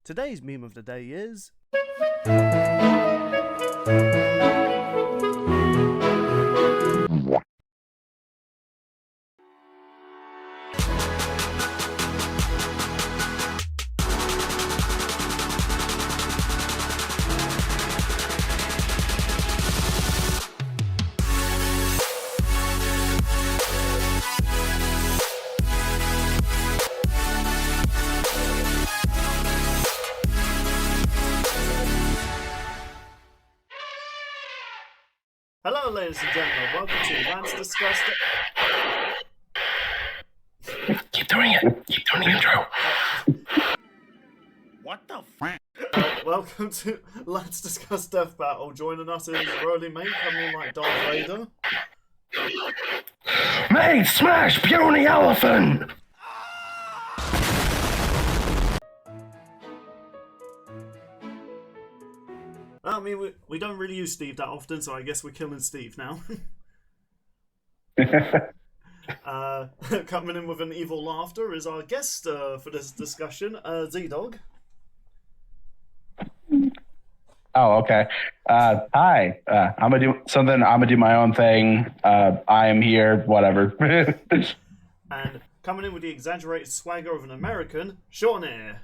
Today's meme of the day is... Hello, ladies and gentlemen. Welcome to Let's Discuss Keep doing it. Keep doing the intro. What the f***? Welcome to Let's Discuss Death Battle. Joining us is Rolly Mate, coming in like Darth Vader. Mate, smash puny elephant! I mean, we don't really use Steve that often, so I guess we're killing Steve now. Coming in with an evil laughter is our guest for this discussion, ZDogg. Oh, okay. Hi. I'm gonna do something. I'm gonna do my own thing. I am here. Whatever. And coming in with the exaggerated swagger of an American, Shawnee.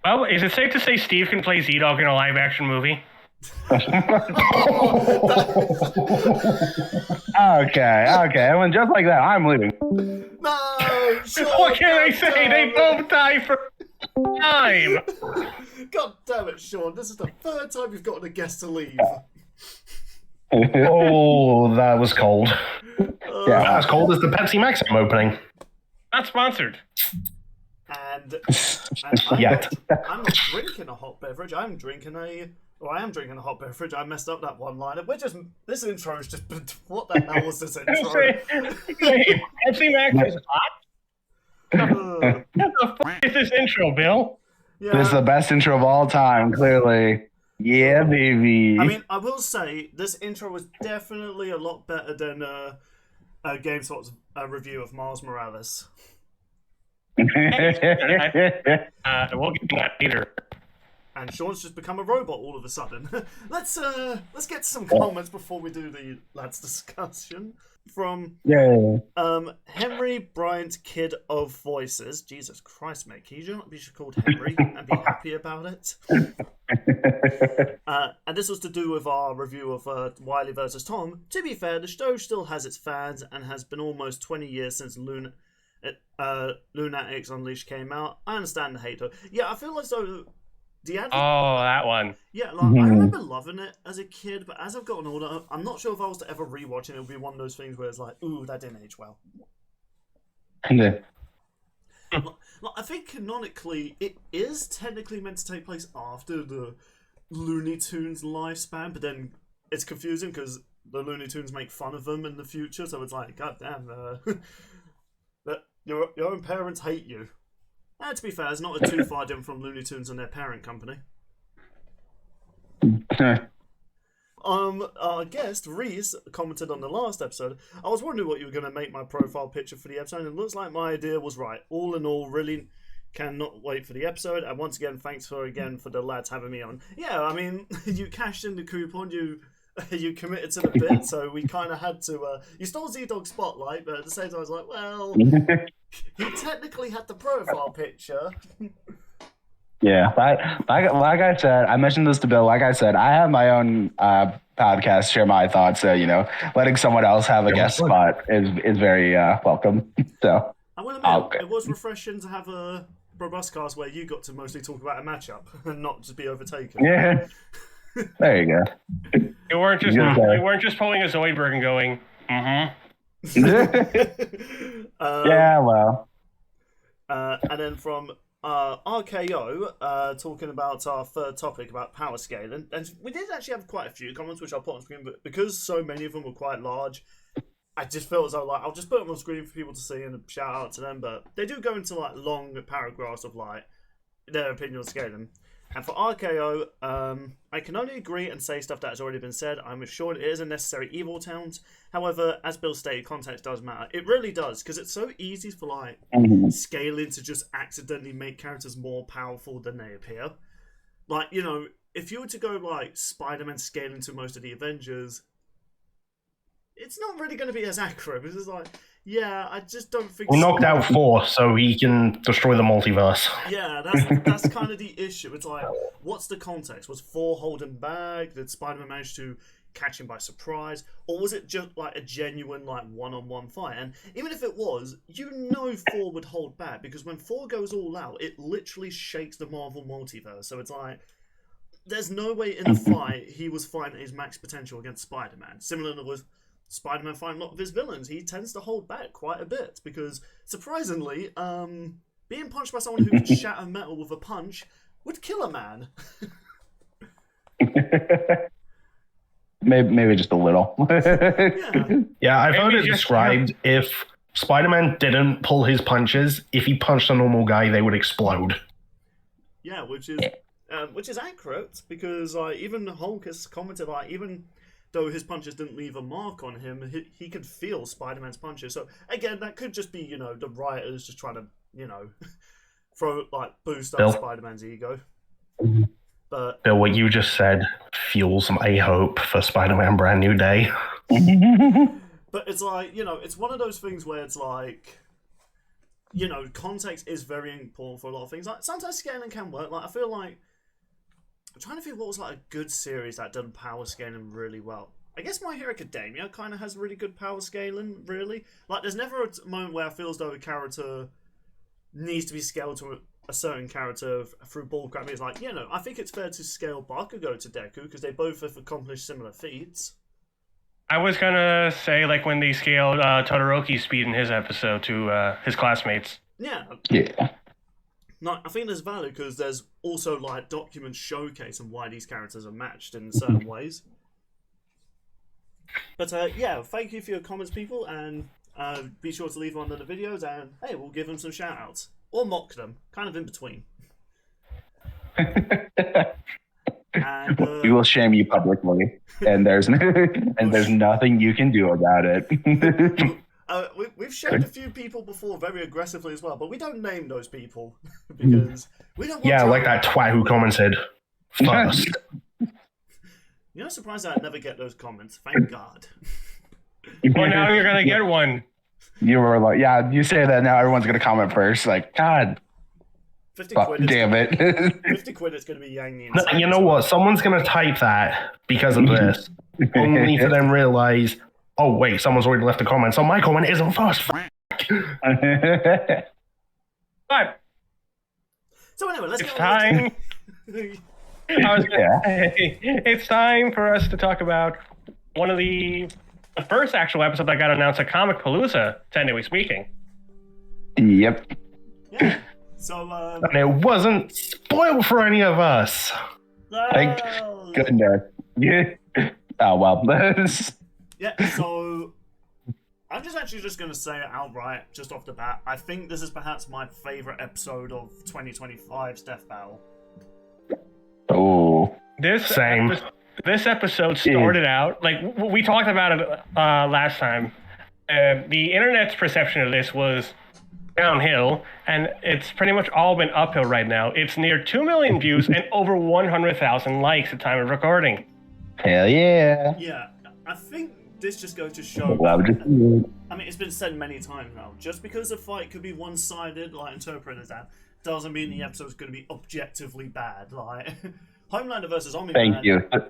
Well, is it safe to say Steve can play ZDogg in a live-action movie? Okay. When just like that, I'm leaving. No! Sean, What can I say? They both die for time. God damn it, Sean. This is the third time you've gotten a guest to leave. Oh, that was cold. Yeah, not as cold as the Pepsi Max I'm opening. Not sponsored. And Yet. I'm not drinking a hot beverage. I am drinking a hot beverage. I messed up that one liner. This intro is just, what the hell was this intro? Pepsi Max is hot? What the f*** is this intro, Bill? Yeah. This is the best intro of all time, clearly. Yeah, baby. I mean, I will say, this intro was definitely a lot better than GameSpot's review of Miles Morales. We'll get to that later. And Sean's just become a robot all of a sudden. Let's get to some comments before we do the lads discussion. From Henry Bryant, Kid of Voices. Jesus Christ, mate, can you not be called Henry and be happy about it? And this was to do with our review of Wily vs. Tom. To be fair, the show still has its fans and has been almost 20 years since Lunatics Unleash came out. I understand the hate though. Yeah, I feel as though that one. Yeah, like, I remember loving it as a kid, but as I've gotten older, I'm not sure if I was to ever rewatch it, it would be one of those things where it's like, ooh, that didn't age well. Yeah. Like, I think canonically, it is technically meant to take place after the Looney Tunes lifespan, but then it's confusing because the Looney Tunes make fun of them in the future, so it's like, god damn, that your own parents hate you. To be fair, it's not too far different from Looney Tunes and their parent company. Our guest, Reese, commented on the last episode, I was wondering what you were going to make my profile picture for the episode, and it looks like my idea was right. All in all, really cannot wait for the episode, and once again, thanks for the lads having me on. Yeah, I mean, you cashed in the coupon, you committed to the bit, so we kind of had to... you stole ZDogg's spotlight, but at the same time I was like, well... He technically had the profile picture. Yeah, like I said, I mentioned this to Bill. Like I said, I have my own podcast, share my thoughts. So, letting someone else have a guest spot is very welcome. So I will admit, it was refreshing to have a robust cast where you got to mostly talk about a matchup and not just be overtaken. Yeah, there you go. You weren't just pulling a Zoidberg and going, yeah, well. And then from RKO, talking about our third topic about power scaling, and we did actually have quite a few comments which I'll put on screen, but because so many of them were quite large, I just felt as though I'll just put them on screen for people to see and shout out to them. But they do go into long paragraphs of their opinion on scaling. And for RKO, I can only agree and say stuff that has already been said. I'm sure it is a necessary evil towns. However, as Bill stated, context does matter. It really does, because it's so easy for like scaling to just accidentally make characters more powerful than they appear. Like, you know, if you were to go like Spider-Man scaling to most of the Avengers, it's not really going to be as accurate. Because it's like, yeah, I just don't think. We knocked out Thor, so he can destroy the multiverse. Yeah, that's kind of the issue. It's like, what's the context? Was Thor holding back? Did Spider-Man manage to catch him by surprise, or was it just like a genuine like one-on-one fight? And even if it was, you know, Thor would hold back, because when Thor goes all out, it literally shakes the Marvel multiverse. So it's like, there's no way in a fight he was fighting his max potential against Spider-Man. Similarly with Spider-Man fighting a lot of his villains, he tends to hold back quite a bit, because surprisingly, being punched by someone who can shatter metal with a punch would kill a man. Maybe just a little. Yeah, I've heard it described if Spider-Man didn't pull his punches, if he punched a normal guy, they would explode. Yeah, which is accurate, because even Hulk has commented, like, even though his punches didn't leave a mark on him, he could feel Spider-Man's punches. So again, that could just be, you know, the writers just trying to, you know, boost up Spider-Man's ego. But Bill, what you just said fuels my hope for Spider-Man Brand New Day. But it's like, you know, it's one of those things where it's like, you know, context is very important for a lot of things. Like, sometimes scaling can work. Like, I feel like, I'm trying to think what was like a good series that done power scaling really well. I guess My Hero Academia kind of has really good power scaling, really. Like, there's never a moment where I feel as though a character needs to be scaled to a certain character through bullcrap. It's like, you know, I think it's fair to scale Bakugo to Deku, because they both have accomplished similar feats. I was gonna say, like, when they scaled Todoroki's speed in his episode to his classmates. Yeah. Yeah. No, I think there's value, because there's also like documents showcasing why these characters are matched in certain ways. But yeah, thank you for your comments, people, and be sure to leave them under the videos, and hey, we'll give them some shout outs. Or mock them, kind of in between. And, we will shame you publicly, and there's nothing you can do about it. We've shamed a few people before very aggressively as well, but we don't name those people because we don't want Yeah, like that twat who commented first. You're not surprised that I never get those comments. Thank God. Well, now you're gonna get one. You were like, yeah, you say that now, everyone's gonna comment first. Like, God, 50 quid. Damn it. 50 quid is gonna be Yang No, you know what? Someone's gonna type that because of this, only to then realize, oh wait, someone's already left a comment, so my comment isn't first. But so anyway, let's it's get time. I was gonna Yeah. say, it's time for us to talk about one of the first actual episode that got announced at Comic Palooza, technically speaking. Yep. Yeah. So And it wasn't spoiled for any of us. Thank goodness. Yeah. Oh well. Yeah, so I'm just going to say it outright, just off the bat. I think this is perhaps my favourite episode of 2025's Death Battle. Oh. Same. This episode started out, like, we talked about it last time. The internet's perception of this was downhill, and it's pretty much all been uphill right now. It's near 2 million views and over 100,000 likes at the time of recording. Hell yeah. Yeah, I think this just goes to show. I mean, it's been said many times now. Just because a fight could be one-sided, like interpreted as that, doesn't mean the episode's going to be objectively bad. Like, Homelander versus Omni-Man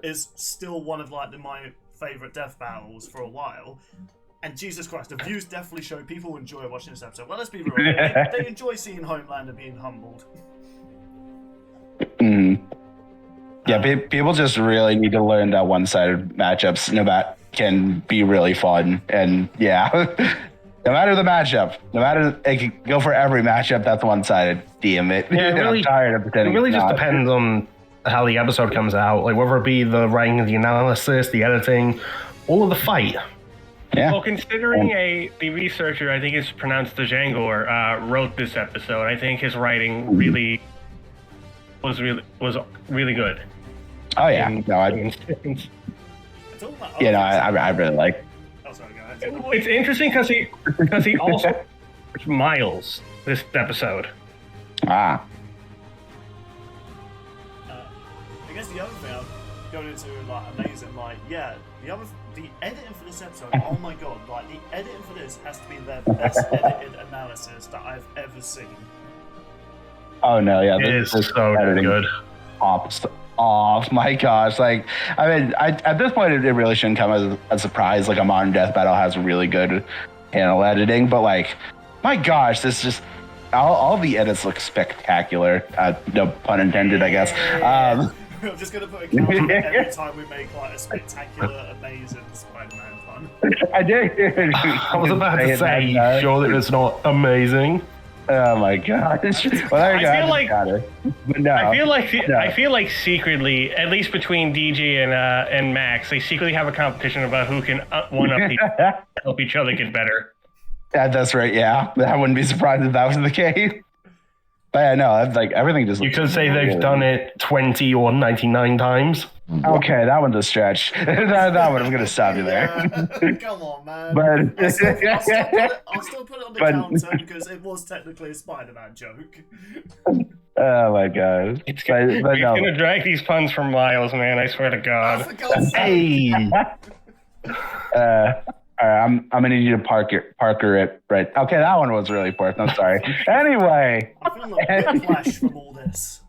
is still one of like my favorite death battles for a while. And Jesus Christ, the views definitely show people enjoy watching this episode. Well, let's be real. They enjoy seeing Homelander being humbled. Yeah, people just really need to learn that one-sided matchups can be really fun. And yeah, no matter the matchup, it can go for every matchup that's one-sided. Damn it. Yeah, I'm tired of pretending. It really it's just not. depends on how the episode comes out. Like, whether it be the writing, the analysis, the editing, all of the fight. Yeah. Well, considering the researcher, I think it's pronounced Django, wrote this episode, I think his writing really was really good. Oh yeah, no, I really like. Oh, sorry, go ahead. It's interesting because he also Miles this episode. Ah. I guess the other thing I'm going into like amazing, like the editing for this episode. Oh my god, like the editing for this has to be the best edited analysis that I've ever seen. Oh no, yeah, it is so good. Pops off, my gosh! Like, I mean, at this point, it really shouldn't come as a surprise. Like, a modern death battle has really good panel editing, but like, my gosh, this just all the edits look spectacular. No pun intended, I guess. I'm just gonna put a counter every time we make like a spectacular, amazing Spider-Man pun. I did. I was about to say, you sure that it's not amazing? Oh my gosh! Well, there you go. But no, I feel like secretly, at least between DJ and Max, they secretly have a competition about who can one up help each other get better. Yeah, that's right. Yeah, I wouldn't be surprised if that was the case. But yeah, no, that's like everything just. You could say they've done it 20 or 99 times. Okay, that one's a stretch. that one, I'm gonna stop you there. Come on, man. But I'll still put it on the counter because it was technically a Spider-Man joke. Oh my god! It's gonna drag these puns from Miles, man. I swear to God. Hey. All right, I'm gonna need you to Parker it right. Okay, that one was really poor. I'm sorry. Anyway, I feel like whiplash from all this.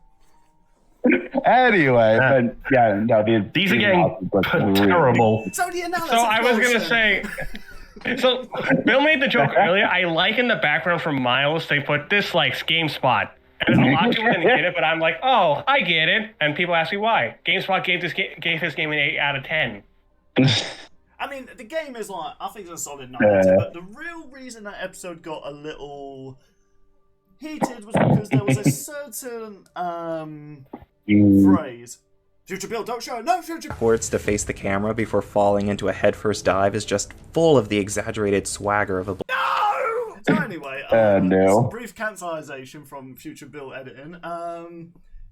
Anyway, but yeah, no, these are getting terrible. So the analysis. So I was gonna say. So Bill made the joke earlier. I like in the background from Miles they put this like GameSpot. And a lot of people didn't get it, but I'm like, oh, I get it. And people ask me why. GameSpot gave this game an 8 out of 10. I mean, the game is like, I think it's a solid 9, but the real reason that episode got a little heated was because there was a certain phrase. Future Bill, don't show it. No, Future Bill. Reports to face the camera before falling into a headfirst dive is just full of the exaggerated swagger of a... No! So anyway, no. Some brief cancellation from Future Bill editing.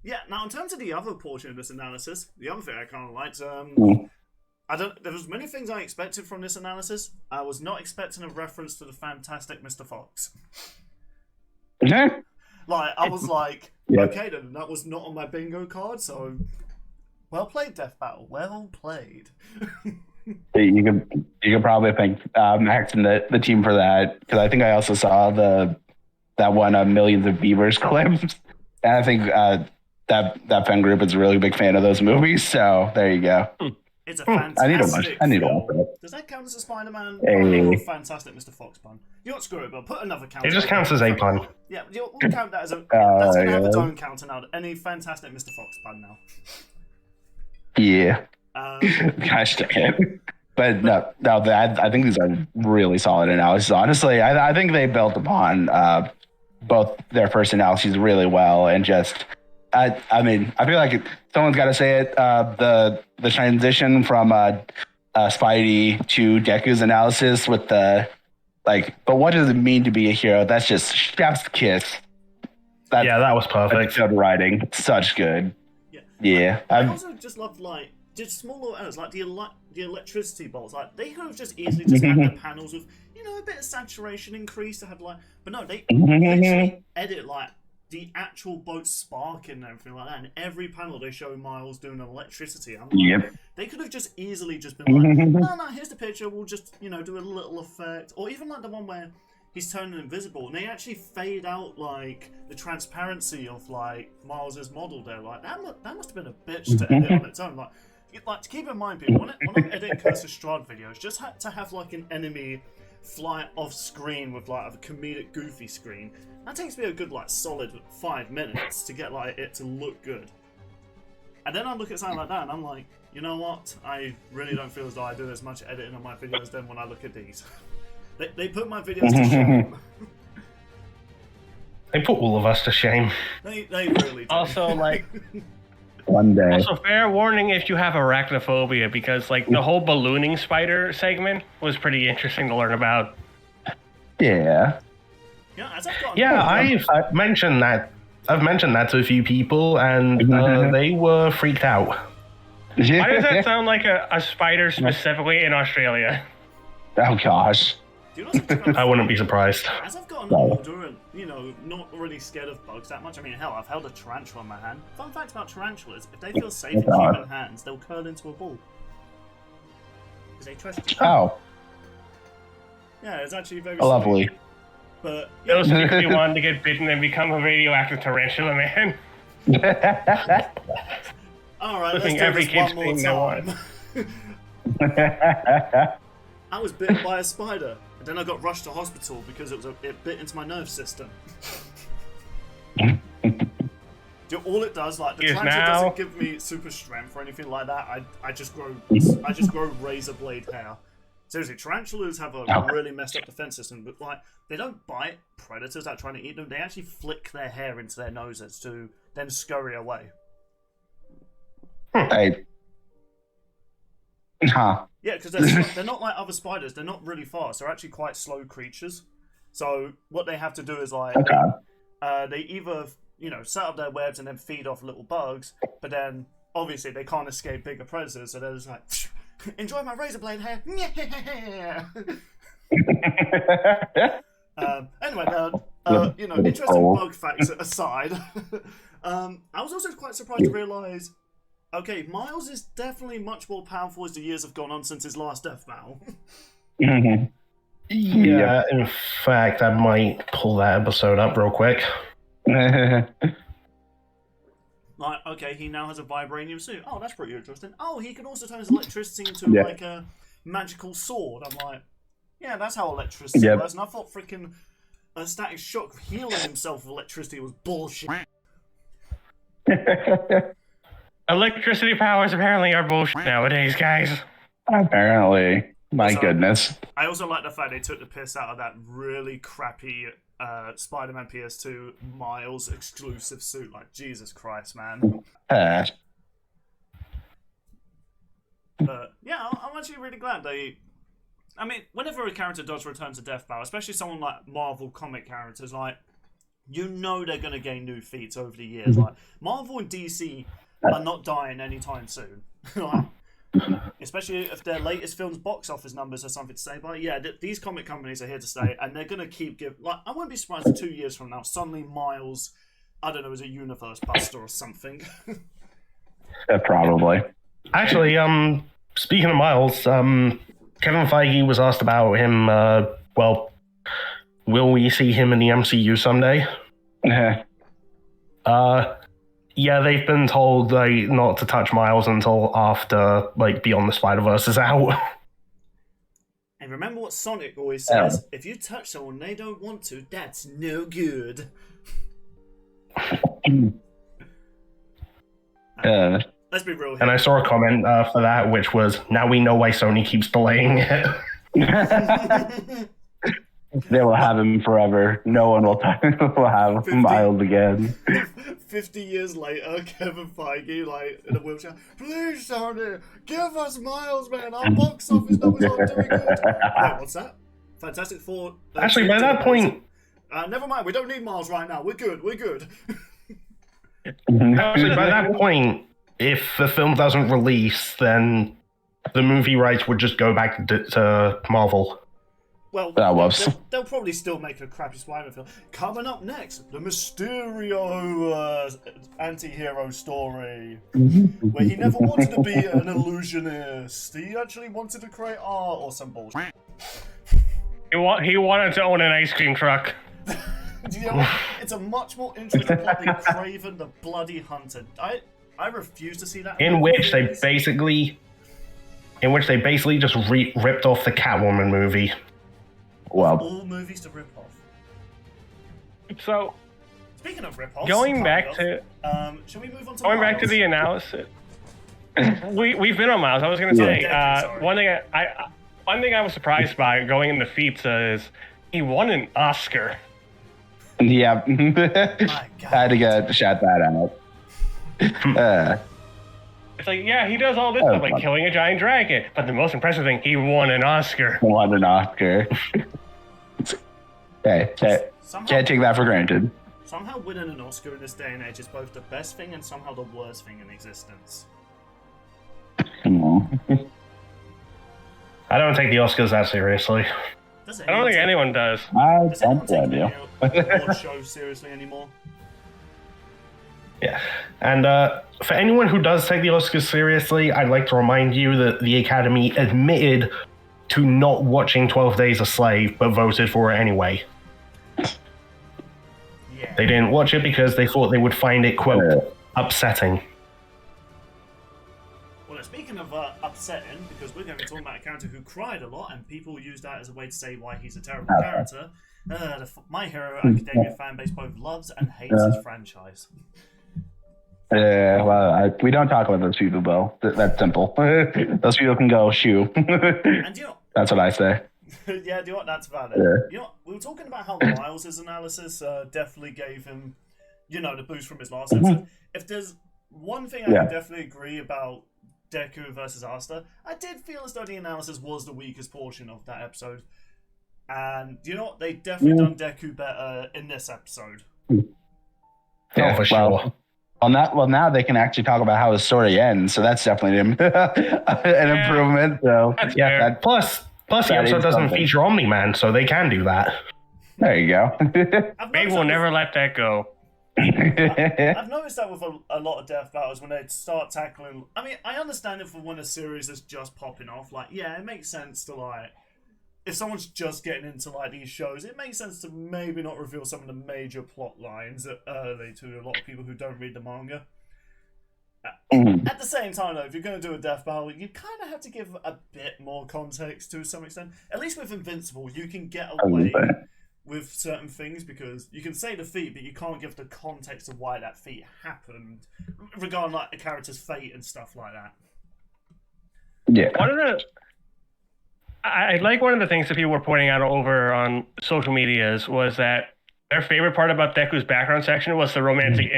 Yeah, now in terms of the other portion of this analysis, the other thing I kind of liked, there was many things I expected from this analysis. I was not expecting a reference to the fantastic Mr. Fox. Like, I was like, okay then, that was not on my bingo card, so well played, Death Battle. Well played. You could probably thank Max and the team for that, because I think I also saw that one Millions of Beavers clips, and I think that fan group is a really big fan of those movies. So there you go. It's a fantastic I need to watch it. Does that count as a Spider-Man Hey. or fantastic Mr. Fox pun? You don't screw it, but put another count. It just counts as a pun. Yeah, we'll count that as a... that's going to have its yeah. own counter now. Any fantastic Mr. Fox pun now. Yeah. Gosh dang it. But no, I think these are really solid analyses. Honestly, I think they built upon both their first analyses really well, and just I mean, I feel like someone's got to say it. The transition from Spidey to Deku's analysis with the but what does it mean to be a hero? That's just chef's kiss. That was perfect. Good writing, such good. Yeah. I also just loved just small little errors like the electricity bolts. Like they could have just easily just had the panels with a bit of saturation increase to have but no, they literally edit the actual boat sparking and everything like that. And every panel they show Miles doing electricity. I'm like, they could have just easily just been like, no, here's the picture. We'll just do a little effect, or even the one where he's turning invisible, and they actually fade out the transparency of Miles's model there. That must have been a bitch to edit on its own. To keep in mind, people, when I'm editing Curse of Strahd videos, just had to have an enemy fly off screen with a comedic goofy screen. That takes me a good solid 5 minutes to get it to look good. And then I look at something like that and I'm like, you know what? I really don't feel as though I do as much editing on my videos then when I look at these. They put my videos to shame. They put all of us to shame. They really do. Also, one day. Also, fair warning if you have arachnophobia, because the whole ballooning spider segment was pretty interesting to learn about. Yeah. Yeah, as I've gotten Yeah, I've mentioned that I've mentioned that to a few people, and they were freaked out. Why does that sound like a spider specifically in Australia? Oh gosh. Do you know something I wouldn't be surprised. As I've gotten older and, not really scared of bugs that much, I mean, hell, I've held a tarantula in my hand. Fun fact about tarantulas, if they feel safe in human hands, they'll curl into a ball. Because they trust you. Oh. Yeah, it's actually very Lovely. sweet. But, Those secretly wanted to get bitten and become a radioactive tarantula man. Alright, let's think do every this kid's one more thing they want. time. I was bitten by a spider, and then I got rushed to hospital because it bit into my nerve system. All it does, like the tarantula doesn't give me super strength or anything like that. I just grow razor blade hair. Seriously, tarantulas have a really messed up defense system, but like they don't bite predators that are trying to eat them. They actually flick their hair into their noses to then scurry away. Hey. Huh. Yeah, because they're not like other spiders. They're not really fast. They're actually quite slow creatures. So what they have to do is like they either set up their webs and then feed off little bugs, but then obviously they can't escape bigger predators. So they're just like, enjoy my razor blade hair. Anyway, interesting bug facts aside. I was also quite surprised to realise. Okay, Miles is definitely much more powerful as the years have gone on since his last death battle. Yeah, in fact, I might pull that episode up real quick. Like, okay, he now has a vibranium suit. Oh, that's pretty interesting. Oh, he can also turn his electricity into like a magical sword. I'm like, yeah, that's how electricity works. And I thought freaking Static Shock healing himself with electricity was bullshit. Electricity powers apparently are bullshit nowadays, guys. Apparently. My goodness. I also like the fact they took the piss out of that really crappy Spider-Man PS2 Miles exclusive suit. Like, Jesus Christ, man. But yeah, I'm actually really glad they... I mean, whenever a character does return to Death Battle, especially someone like Marvel comic characters, like, they're going to gain new feats over the years. Like, Marvel and DC are not dying anytime soon. Like, especially if their latest film's box office numbers have something to say about it. Yeah, these comic companies are here to stay, and they're going to keep giving... Like, I wouldn't be surprised if 2 years from now, suddenly Miles, I don't know, is a universe buster or something. Yeah, probably. Actually, speaking of Miles, Kevin Feige was asked about him, will we see him in the MCU someday? Yeah, they've been told not to touch Miles until after Beyond the Spider-Verse is out. And remember what Sonic always says: if you touch someone they don't want to, that's no good. Let's be real here. And I saw a comment for that, which was, now we know why Sony keeps delaying it. They will have him forever. No one will have Miles again. 50 years later, Kevin Feige, in a wheelchair, please, Sony, give us Miles, man. Our box office numbers aren't doing good. Wait, what's that? Fantastic Four. Actually, by that point... never mind, we don't need Miles right now. We're good. Actually, by that point, if the film doesn't release, then the movie rights would just go back to Marvel. Well, they'll probably still make a crappy Spider-Man film. Coming up next, the Mysterio anti-hero story, where he never wanted to be an illusionist. He actually wanted to create art or some bullshit. He wanted to own an ice cream truck. Do you know what? It's a much more interesting plot than Kraven the Bloody Hunter. I refuse to see that. In which they basically just ripped off the Catwoman movie. Well, all movies to rip off. So, speaking of rip offs, going back to shall we move on to going Miles? back to the analysis? we've been on Miles. I was going to say one thing I was surprised by going into feats is he won an Oscar. Yeah, I had to shout that out. It's yeah, he does all this stuff, like killing a giant dragon. But the most impressive thing, he won an Oscar. Hey, can't take that for granted. somehow winning an Oscar in this day and age is both the best thing and somehow the worst thing in existence. I don't take the Oscars that seriously. Does I don't think anyone does. Does anyone take any award show seriously anymore? Yeah. And for anyone who does take the Oscars seriously, I'd like to remind you that the Academy admitted to not watching 12 Days a Slave, but voted for it anyway. Yeah. They didn't watch it because they thought they would find it, quote, upsetting. Well, speaking of upsetting, because we're going to be talking about a character who cried a lot, and people use that as a way to say why he's a terrible character. The My Hero Academia fan base both loves and hates his franchise. Well, we don't talk about those people, though. That's simple. Those people can go shoo. And you know, that's what I say. yeah, do you know what? That's valid. Yeah. You know, we were talking about how Miles' analysis definitely gave him, the boost from his last episode. If there's one thing I can definitely agree about Deku versus Asta, I did feel as though the analysis was the weakest portion of that episode. And you know what? They definitely done Deku better in this episode. Yeah, for sure. Well, now they can actually talk about how the story ends, so that's definitely an improvement. So yeah, plus the episode doesn't feature Omni-Man, so they can do that. There you go. They will never let that go. I've noticed that with a lot of death battles when they start tackling. I mean, I understand it for when a series is just popping off. Like, yeah, it makes sense to if someone's just getting into these shows, it makes sense to maybe not reveal some of the major plot lines early to a lot of people who don't read the manga. At the same time, though, if you're going to do a death battle, you kind of have to give a bit more context to some extent. At least with Invincible, you can get away with certain things because you can say the feat, but you can't give the context of why that feat happened, regarding a character's fate and stuff like that. Yeah. I like one of the things that people were pointing out over on social medias was that their favorite part about Deku's background section was the romantic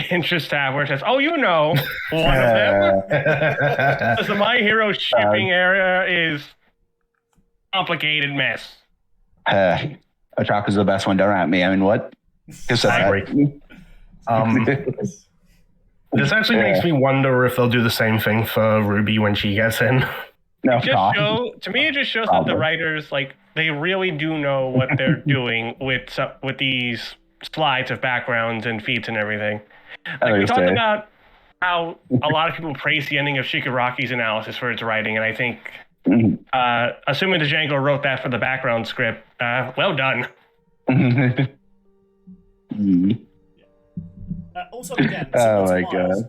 interest tab where it says, "Oh, one of them." Because the My Hero shipping area is complicated mess. Otaku's the best one. Don't at me. I mean, what? I agree. This actually makes me wonder if they'll do the same thing for Ruby when she gets in. No, to me, it just shows that the writers, they really do know what they're doing with these slides of backgrounds and feats and everything. We talked about how a lot of people praise the ending of Shigaraki's analysis for its writing, and I think, assuming Django wrote that for the background script, well done. Also, again, Miles,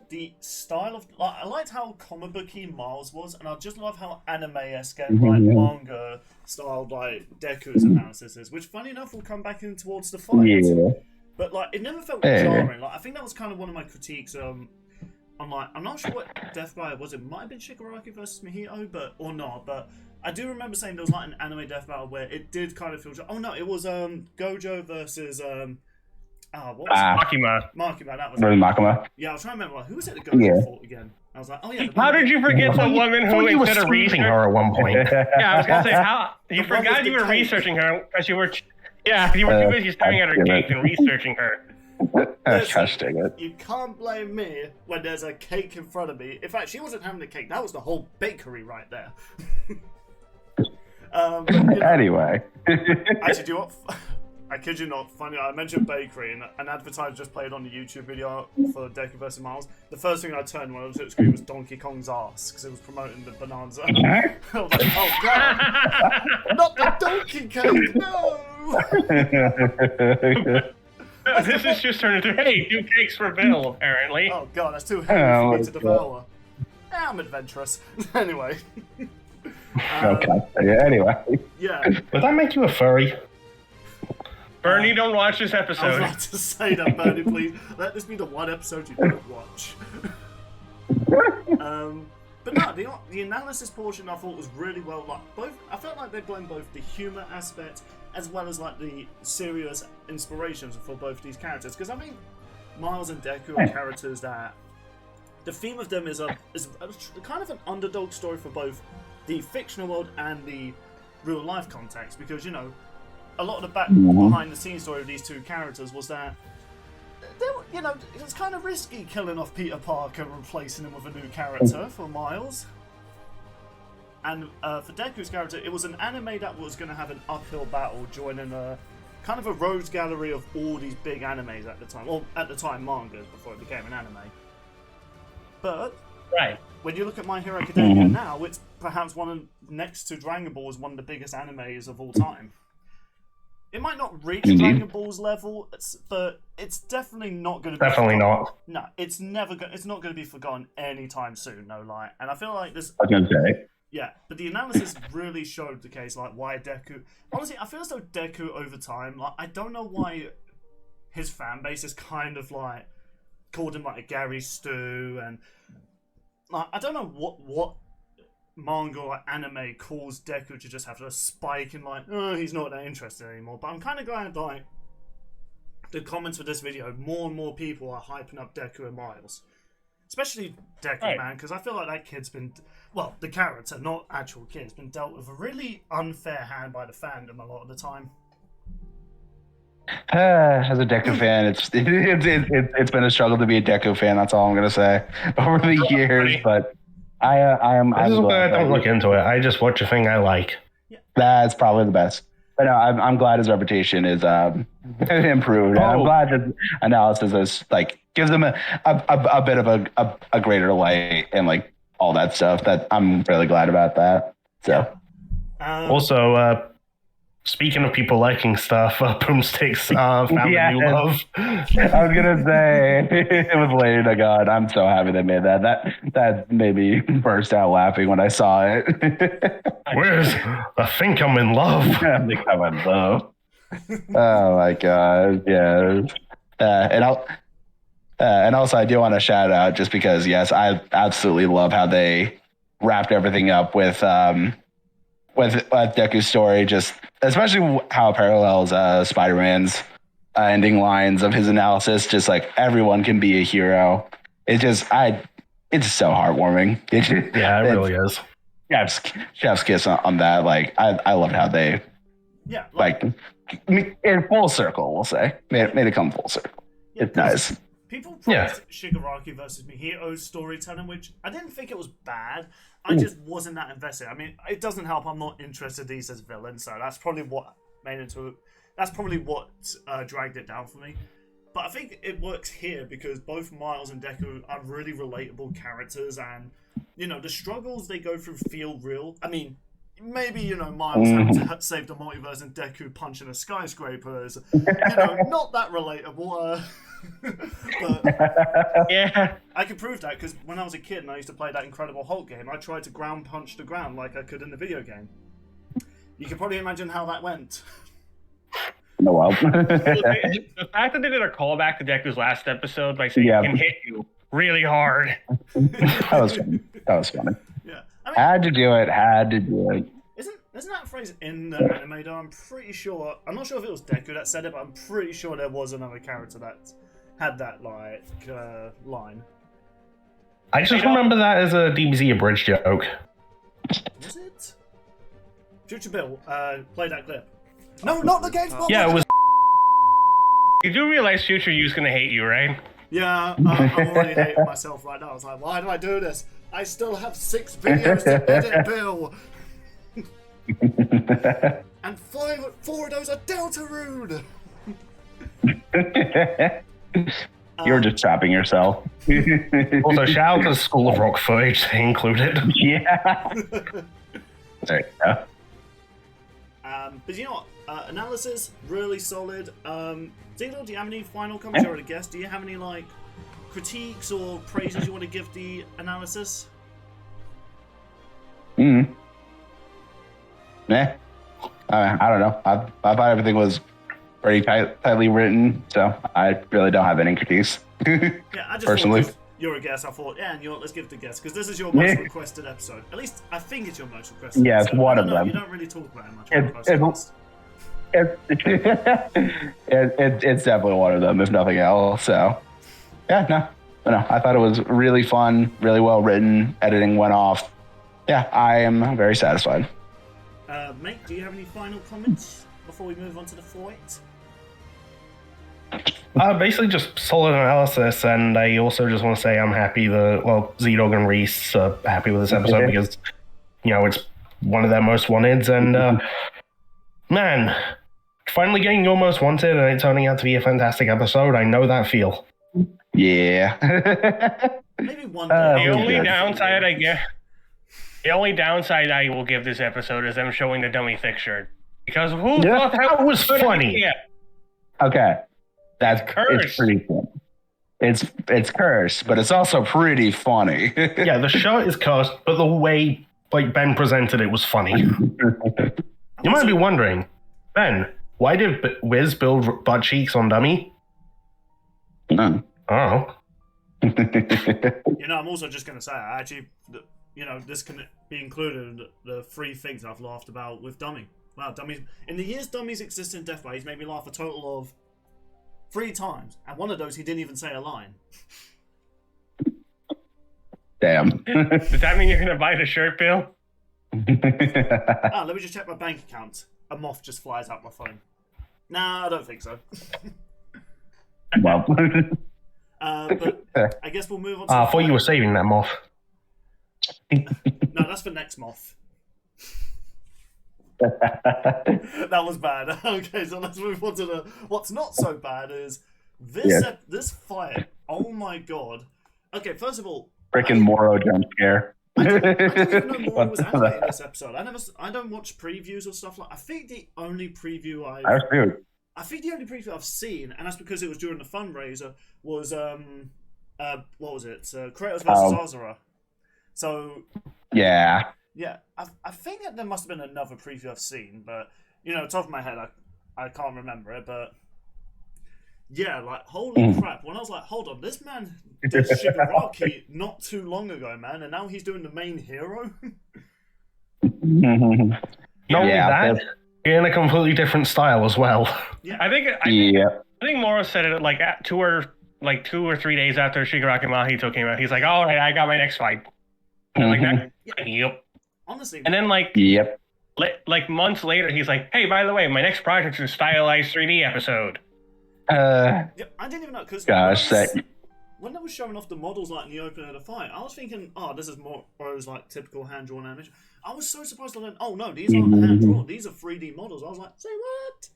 the style of I liked how comic booky Miles was, and I just love how anime-esque and manga styled Deku's analysis is, which, funny enough, will come back in towards the fight. Yeah. But it never felt jarring. I think that was kind of one of my critiques. I'm not sure what death battle was. It might have been Shigaraki versus Mahito, or not. But I do remember saying there was an anime death battle where it did kind of feel. Oh no, it was Gojo versus what was Makima. Makima, that was really Makima. Yeah, I was trying to remember who was it that Gojo fought again. I was like, oh yeah. How did you forget the woman who you were instead of researching her at one point? Yeah, I was gonna say how you forgot you were researching her because you were. Yeah, you were too busy staring at her cake than researching her. You can't blame me when there's a cake in front of me. In fact, she wasn't having the cake. That was the whole bakery right there. Anyway. Actually, do you know what? I kid you not. Funny, I mentioned bakery, and an advertiser just played on the YouTube video for Deku vs. Miles. The first thing I turned when I was at the screen was Donkey Kong's ass, because it was promoting the Bonanza. I was like, oh god! Not the Donkey Cake, no! This has just turned into, hey, 2 cakes for Bill, apparently. Oh god, that's too heavy for me to devour. I'm adventurous. Anyway. Okay. Anyway. Yeah. Would that make you a furry? Bernie, don't watch this episode. I was about to say that, Bernie, please. Let this be the one episode you don't watch. But no, the analysis portion I thought was really well. I felt like they blend both the humor aspect as well as the serious inspirations for both these characters. Because I think Miles and Deku are characters that the theme of them is a kind of an underdog story for both the fictional world and the real life context. Because a lot of the behind the scenes story of these two characters was that you know, it was kind of risky killing off Peter Parker and replacing him with a new character for Miles. And for Deku's character, it was an anime that was going to have an uphill battle, joining a kind of a rogues gallery of all these big animes at the time. Well, at the time, mangas before it became an anime. But when you look at My Hero Academia now, it's perhaps next to Dragon Ball, is one of the biggest animes of all time. It might not reach Dragon Ball's level, but it's definitely not going to be. Definitely not. No, it's never. It's not going to be forgotten anytime soon. No lie. And I feel like this. I was gonna say. Yeah, but the analysis really showed the case, like why Deku. Honestly, I feel as though Deku over time, like I don't know why his fan base is kind of like called him like a Gary Stu, and like I don't know what manga or anime caused Deku to just have a spike in like, oh, he's not that interested anymore. But I'm kind of glad like the comments for this video, more and more people are hyping up Deku and Miles. Especially Deku, man, because I feel like that kid's been, well, the character, not actual kid, has been dealt with a really unfair hand by the fandom a lot of the time. As a Deku fan, it's been a struggle to be a Deku fan. That's all I'm gonna say over the years. But I'm glad I don't look into it. I just watch a thing I like. Yeah. That's probably the best. But no, I'm glad his reputation is improved. I'm glad that analysis is like gives him a bit of a greater light and like all that stuff. That I'm really glad about that. So also, speaking of people liking stuff, Boomsticks found a new love. I was gonna say it was late. Oh God, I'm so happy they made that. That made me burst out laughing when I saw it. Where's I think I'm in love? I think I'm in love. Oh my God, yeah. And also I do want to shout out just because yes, I absolutely love how they wrapped everything up with Deku's story, just especially how it parallels Spider-Man's ending lines of his analysis. Just like everyone can be a hero. It's so heartwarming. It really is. Chef's kiss on that. Like I loved how they, like in full circle. We'll say made it come full circle. Yeah, it's nice. People praised Shigaraki versus Mihiro's storytelling, which I didn't think it was bad. I just wasn't that invested. I mean, it doesn't help. I'm not interested in these as villains, so that's probably what dragged it down for me. But I think it works here because both Miles and Deku are really relatable characters, and you know the struggles they go through feel real. I mean, maybe Miles having to save the multiverse and Deku punching a skyscraper is not that relatable. But yeah, I can prove that because when I was a kid and I used to play that Incredible Hulk game, I tried to ground punch the ground like I could in the video game. You can probably imagine how that went. Oh, wow. The fact that they did a callback to Deku's last episode by saying he can hit you really hard. That was funny. Yeah, I mean, had to do it. Isn't that phrase in the anime though? I'm pretty sure. I'm not sure if it was Deku that said it, but I'm pretty sure there was another character that had that line. I just remember that as a DBZ abridged joke. Was it? Future Bill, play that clip. No, not the game. Yeah, it was. You do realize Future You's gonna hate you, right? Yeah, I'm already hating myself right now. I was like, why do I do this? I still have 6 videos to edit, Bill. And 4 of those are Deltarune. You're just trapping yourself. Also, shout out to the School of Rock footage they included. Yeah. There you go. But you know what? Analysis really solid. ZDogg, do you have any final comments? You're a guest. Do you have any critiques or praises you want to give the analysis? I don't know. I thought everything was pretty tightly written, so I really don't have any critiques. Yeah, I just personally. Thought you're a guest. I thought, let's give it to guest because this is your most requested episode. At least I think it's your most requested. Yeah, episode. it's one of them. You don't really talk about it much. It's definitely one of them, if nothing else. So, no. I thought it was really fun, really well written. Editing went off. Yeah, I am very satisfied. Mate, do you have any final comments before we move on to the fight? Basically just solid analysis, and I also just want to say I'm happy ZDogg and Reese are happy with this episode because, it's one of their most wanteds, and man, finally getting your most wanted and it turning out to be a fantastic episode. I know that feel. Yeah. Maybe one day. The only downside I will give this episode is them showing the dummy thick shirt. Because who thought that was funny? Okay. That's cursed. It's pretty funny. It's cursed, but it's also pretty funny. Yeah, the shirt is cursed, but the way Ben presented it was funny. You might be wondering, Ben, why did Wiz build butt cheeks on dummy? No. Oh. I'm also just going to say, this can be included in the 3 things I've laughed about with dummy. Wow, dummies. In the years dummies existed in Death Bay, he's made me laugh a total of 3 times. And one of those, he didn't even say a line. Damn. Does that mean you're going to buy the shirt, Bill? Let me just check my bank account. A moth just flies out my phone. Nah, I don't think so. Well. But I guess we'll move on to I thought you were saving that moth. No, that's for next moth. That was bad. Okay, so let's move on to what's not so bad is this fight. Oh my god. Okay, first of all, freaking Moro jump scare. I didn't even know Moro was animated in this episode. I don't watch previews or stuff like. I think the only preview I've seen, and that's because it was during the fundraiser, was what was it? Kratos versus Azura. So yeah, I think that there must have been another preview I've seen, but top of my head, I can't remember it. But yeah, like holy crap! When I was like, hold on, this man did Shigaraki not too long ago, man, and now he's doing the main hero. Not only that, in a completely different style as well. Yeah, I think Moro said it like 2 or 3 days after Shigaraki Mahito came out. He's like, "All right, I got my next fight." And like that, yep. Honestly, and then yep. Like months later, he's like, "Hey, by the way, my next project is a stylized 3D episode." Yeah, I didn't even know because when they were showing off the models like in the opening of the fight, I was thinking, "Oh, this is more like typical hand-drawn animation." I was so surprised to learn, "Oh no, these aren't hand-drawn; these are 3D models." I was like, "Say what?"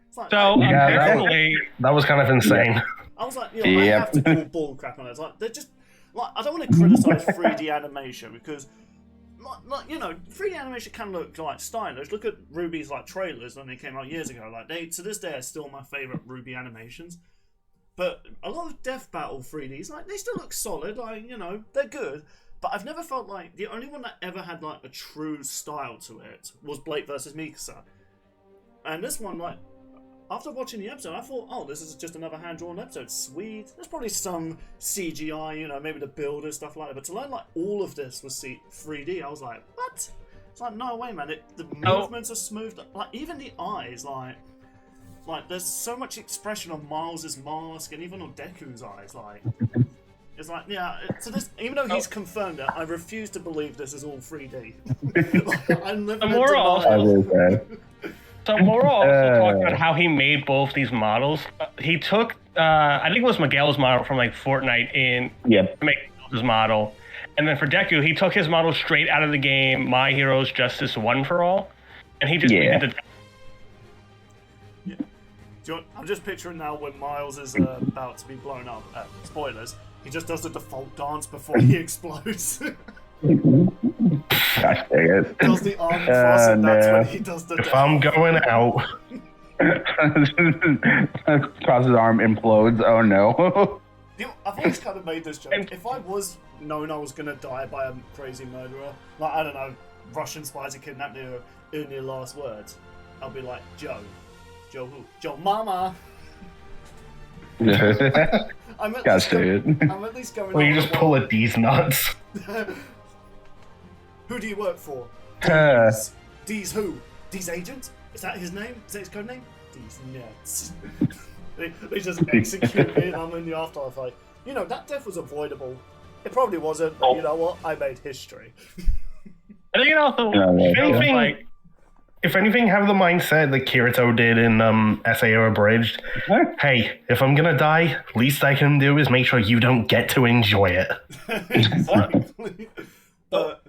It's like, apparently that was kind of insane. I was like, I have to call bull crap on it. It's like they're just like I don't want to criticize 3D animation because. 3D animation can look like stylish. Look at Ruby's trailers when they came out years ago. They to this day are still my favorite Ruby animations. But a lot of Death Battle 3Ds, they still look solid. They're good. But I've never felt like the only one that ever had a true style to it was Blake versus Mikasa. And this one, after watching the episode, I thought, oh, this is just another hand-drawn episode. Sweet. There's probably some CGI, maybe the builders, stuff like that. But to learn, all of this was 3D, I was like, what? It's no way, man. The movements are smooth. Even the eyes, there's so much expression on Miles' mask and even on Deku's eyes, It's to this, even though he's confirmed it, I refuse to believe this is all 3D. I'm living So Moro also talked about how he made both these models. He took, I think it was Miguel's model from Fortnite to make his model. And then for Deku, he took his model straight out of the game, My Heroes Justice 1 for All. And he just redid the... I'm just picturing now when Miles is about to be blown up. Spoilers. He just does the default dance before he explodes. Gosh dang it. Does the arm cross and that's when he does the If I'm going out. Cross his arm, implodes. Oh no. I've always kind of made this joke. If I was known I was going to die by a crazy murderer, I don't know, Russian spies are kidnapped me in your last words, I'll be like, Joe. Joe who? Joe Mama! I'm at least going Well, you just pull at these nuts. Who do you work for? D's who? D's agent? Is that his name? Is that his code name? D's nuts. they just execute me and I'm in the afterlife that death was avoidable. It probably wasn't, but you know what? I made history. I think it also, if anything, have the mindset that Kirito did in SAO Abridged. Hey, if I'm gonna die, least I can do is make sure you don't get to enjoy it. Exactly. But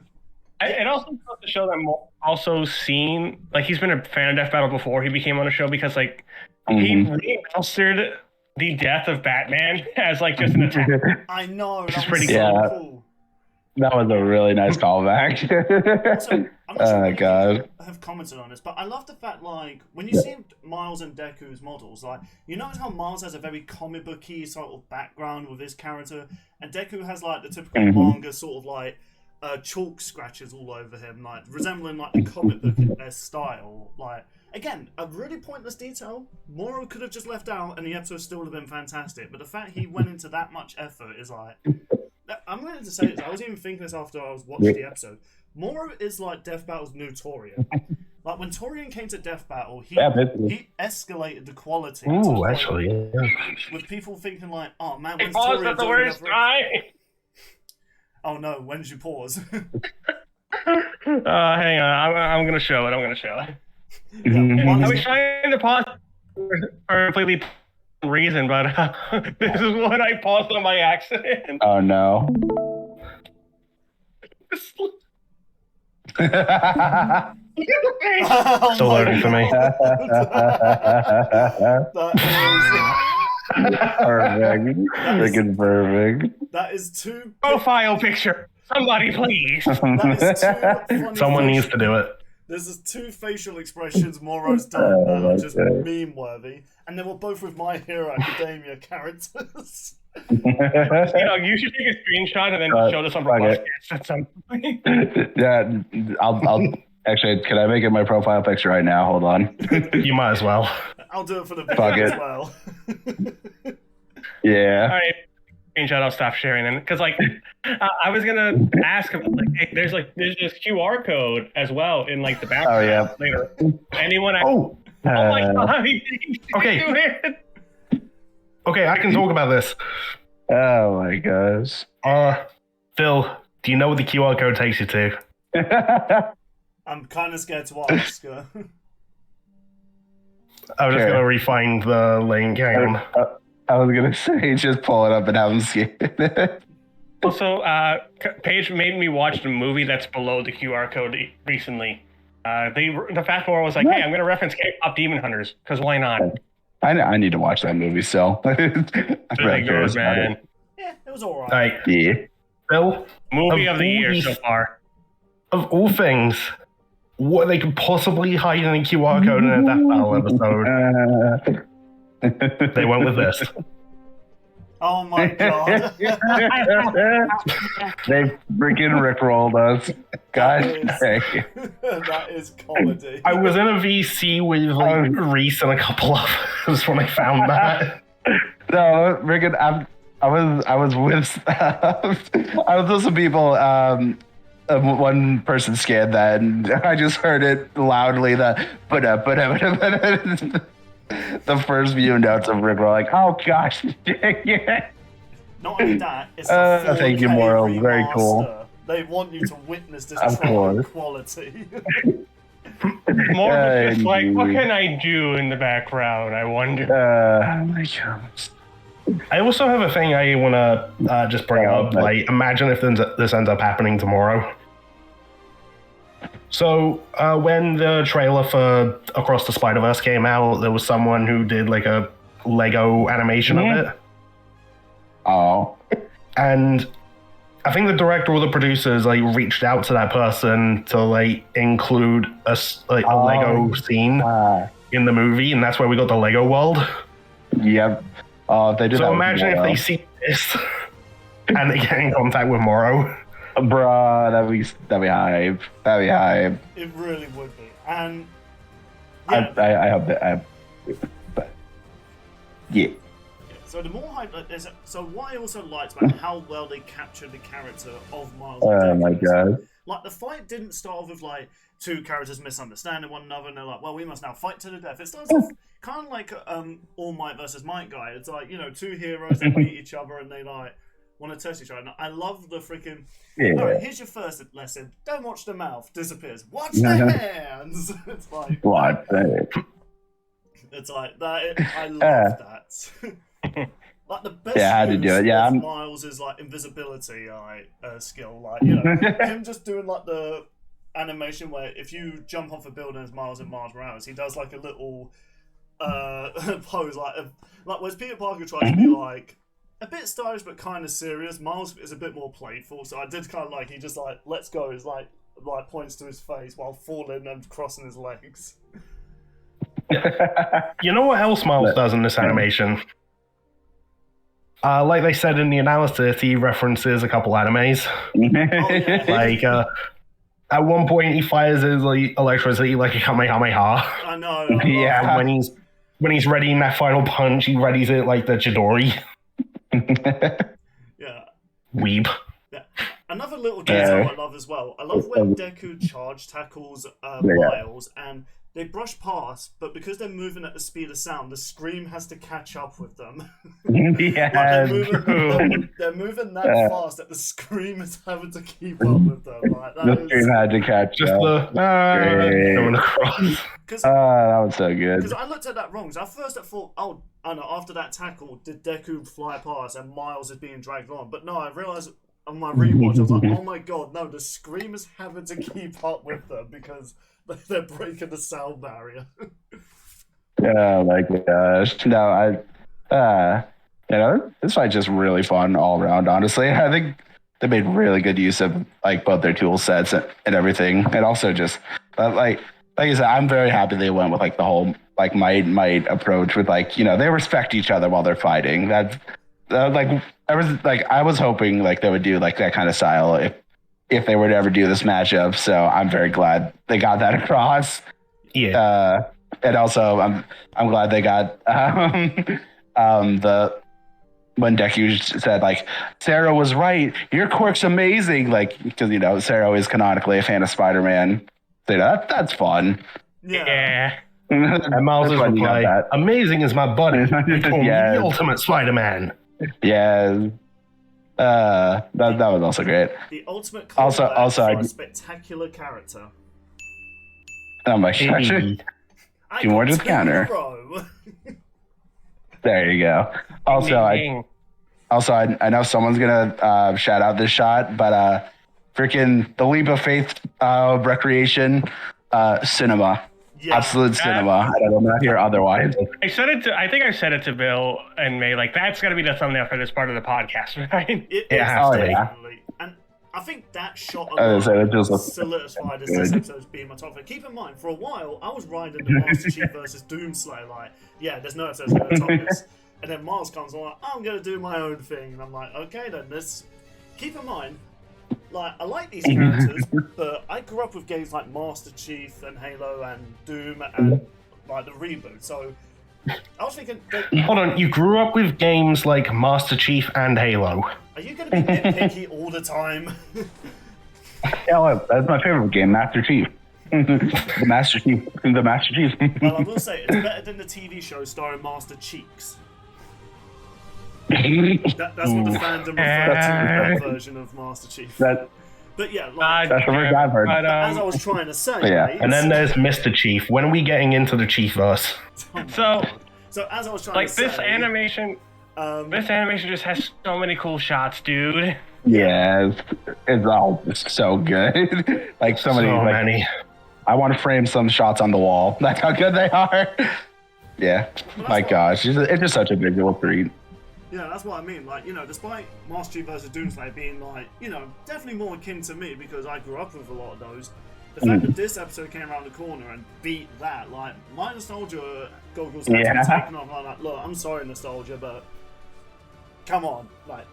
It also goes to show that also seen, like, he's been a fan of Death Battle before he became on the show, because like he remastered the death of Batman as like just an attack. I know, Which is that was pretty so cool. That was a really nice callback. Also, I'm not sure Oh, many God. people have commented on this, but I love the fact, like, when you see Miles and Deku's models, like, you notice how Miles has a very comic booky sort of background with his character, and Deku has, like, the typical manga sort of, like, chalk scratches all over him, like, resembling, like, the comic book style. Like, again, a really pointless detail. Moro could have just left out, and the episode still would have been fantastic, but the fact he went into that much effort is, like... I'm going to say this. I was even thinking this after I was watching the episode. Moro is like Death Battle's new Torian. Like when Torian came to Death Battle, he escalated the quality. Ooh, actually, yeah. With people thinking like, "Oh man, when's Pause Torian at the doing worst another-" time. Oh no, when did you pause? Hang on, I'm gonna show it. I'm gonna show it. One I is- was trying to pause for a completely reason, but this is what I paused on by accident. Oh no. Oh Still my loading for me. God. Perfect. Freaking perfect. That is too. Profile picture. Somebody, please. That is too funny. Someone needs to do it. There's two facial expressions Moro's done that are just meme worthy, and they were both with My Hero Academia characters. You should take a screenshot and then show this on broadcast at some point. Yeah, I'll actually. Can I make it my profile picture right now? Hold on. You might as well. I'll do it for the video Fuck as it. well. Yeah. All right, screenshot. I'll stop sharing then, because like I was gonna ask him, like, hey, there's this QR code as well in like the background. Oh, yeah. Later, anyone? Oh, Oh my god! Okay. Okay, I can talk about this. Oh my gosh. Phil, do you know what the QR code takes you to? I'm kind of scared to ask. I'm just Sure. gonna re-find the link. Hang on. I was gonna say, just pull it up and have them see it. Also, Paige made me watch the movie that's below the QR code recently. The fast forward was like, hey, I'm gonna reference K-pop Demon Hunters because why not? I need to watch that movie still. I'm Really good, man. Yeah, it was alright. Right, Yeah. Phil, Movie Of of the all year these- so far. of all things, what they could possibly hide in a QR code in a Death Battle episode, they went with this. Oh my god. They freaking rickrolled us. Gosh dang. That is comedy. I was in a VC with like Reese and a couple others when I found that. No, freaking, I was with I was with some people. One person scanned that, and I just heard it loudly. The first few notes of Rick were like, "Oh gosh, yeah." Not only that, it's a 4K thank you, Moro. Very remaster. cool. They want you to witness this Of trial course. quality. More was just like, what indeed. can I do in the background? I wonder. Oh my gosh. I also have a thing I want to just bring up. Like, imagine if this ends up happening tomorrow. So, when the trailer for Across the Spider-Verse came out, there was someone who did like a Lego animation of it. Oh. And I think the director or the producers like reached out to that person to like include a Lego scene in the movie, and that's where we got the Lego world. Yep. Oh, they did. So that imagine if they see this and they get in contact with Moro. Bruh, that'd be hype. That'd be hype. It really would be. And I yeah, hope that. But yeah. so the more hype, so what I also liked about how well they captured the character of Miles. Oh and my Deku god. is, like the fight didn't start off with like two characters misunderstanding one another, and they're like, "Well, we must now fight to the death." It starts off kind of like All Might versus Might guy. It's like, you know, two heroes that meet each other and they like want to test each other. And I love the freaking. Yeah. All right, here's your first lesson. Don't watch the mouth. Disappears. Watch the hands. It's like What? it's like that. I love that. Like the best Yeah, how to do it. Yeah, of Miles is like invisibility skill. Like, you know, him just doing like the animation where if you jump off a building as Miles and Miles Morales, he does like a little pose, like whereas Peter Parker tries to be like a bit stylish but kind of serious. Miles is a bit more playful, so I did kind of like he just like let's go is like points to his face while falling and crossing his legs. You know what else Miles does in this animation? Like they said in the analysis, he references a couple animes. Oh, yeah. Like, at one point, he fires his electricity like a Kamehameha. I know. Yeah. And when he's readying that final punch, he readies it like the Chidori. Yeah. Weeb. Yeah. Another little detail I love as well. I love when Deku charge tackles Miles and they brush past, but because they're moving at the speed of sound, the scream has to catch up with them. Yeah. They're moving that fast that the scream is having to keep up with them. Like, The stream had to catch Just up. going across. That was so good. Because I looked at that wrong. So at first I thought, oh, I know, after that tackle, did Deku fly past and Miles is being dragged on? But no, I realised on my rewatch, I was like, oh my god, no, the scream is having to keep up with them because they're breaking the sound barrier. Oh my gosh. No, this fight's just really fun all around, honestly. I think they made really good use of like both their tool sets and everything. And also just like I said, I'm very happy they went with like the whole like might approach with like, they respect each other while they're fighting. That's I was hoping like they would do like that kind of style if they were to ever do this matchup. So I'm very glad they got that across. Yeah. And also I'm glad they got when Deku said like Sarah was right, your quirk's amazing, like because Sarah is canonically a fan of SpiderMan. So that's fun. Yeah. And Miles' reply, amazing is my buddy. They call me Yes. the ultimate Spider-Man. Yeah. That was also great. The ultimate Also, for I- a spectacular character. Oh my gosh. I Two more got to the counter. in a row. There you go. Also, I know someone's gonna shout out this shot, but freaking the leap of faith recreation cinema. Yeah. Absolute cinema. I don't know here otherwise. I think I said it to Bill and May, like, that's got to be the thumbnail for this part of the podcast, right? It Yeah, is has to be. definitely. And I think that shot was gonna say, alone that just solidified as good. this episode as being my top favorite. Keep in mind, for a while, I was riding the Master Chief versus Doomslayer, like, yeah, there's no episode's going to top this. And then Miles comes on, like, I'm going to do my own thing. And I'm like, okay, then, keep in mind, like, I like these characters, but I grew up with games like Master Chief and Halo and Doom and, like, the reboot. So, I was thinking, Hold on, you grew up with games like Master Chief and Halo. are you going to be nitpicky all the time? Yeah, well, that's my favorite game, Master Chief. The Master Chief. Well, I will say, it's better than the TV show starring Master Cheeks. That's what the fandom referred to that version of Master Chief. But yeah, like, That's the first I've heard. But, as I was trying to say, Yeah. right, And then there's Mr. Chief. When are we getting into the Chief-verse? so as I was trying like, to say, this animation just has so many cool shots, dude. Yeah, it's all so good. Like so many. I want to frame some shots on the wall. That's how good they are. Yeah, my gosh, it's just such a visual treat. yeah, that's what I mean. Like, despite Master Chief versus Doomslayer being like, definitely more akin to me because I grew up with a lot of those. The fact that this episode came around the corner and beat that, like, my nostalgia goggles had to be taken off. I'm like, look, I'm sorry, nostalgia, but come on, like,